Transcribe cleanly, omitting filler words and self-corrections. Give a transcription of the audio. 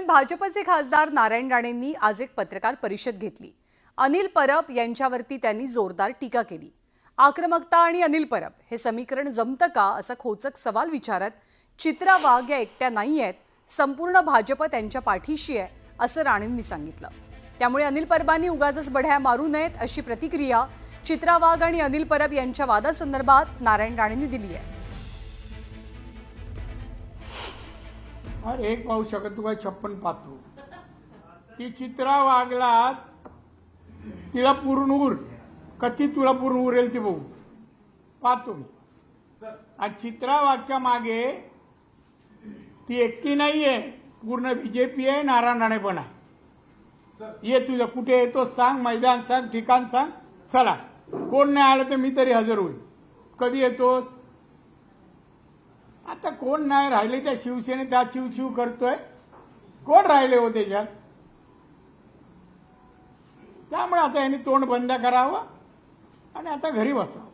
दरम्यान भाजपचे खासदार नारायण राणेंनी आज एक पत्रकार परिषद घेतली। अनिल परब यांच्यावरती त्यांनी जोरदार टीका केली। आक्रमकता आणि अनिल परब हे समीकरण जमतं का असा खोचक सवाल विचारत चित्रा वाघ या एकट्या नाहीयेत, संपूर्ण भाजप त्यांच्या पाठीशी आहे असं राणेंनी सांगितलं। त्यामुळे अनिल परबांनी उगाचच बढ्या मारू नयेत अशी प्रतिक्रिया चित्रा वाघ आणि अनिल परब यांच्या वादासंदर्भात नारायण राणेंनी दिली आहे। और एक पाहू शकत तुका 56 पाहतो की चित्रा वागला तिला पूर्ण उर कधी तुला पूर्ण उरेल ती बघू पाहतो मी। आणि चित्रा वाघच्या मागे ती एकटी नाहीये, पूर्ण बीजेपी आहे, नारायण राणे पण आहे। ये तुझं कुठे येतो सांग, मैदान सांग, ठिकाण सांग, चला कोण नाही आलं तर मी तरी हजर होईल। कधी येतोस? आता कोण नाही राहिले त्या शिवसेनेत, त्या चिवचिव करतोय, कोण राहिले हो त्याच्यात? त्यामुळे आता यांनी तोंड बंद करावं आणि आता घरी बसावं।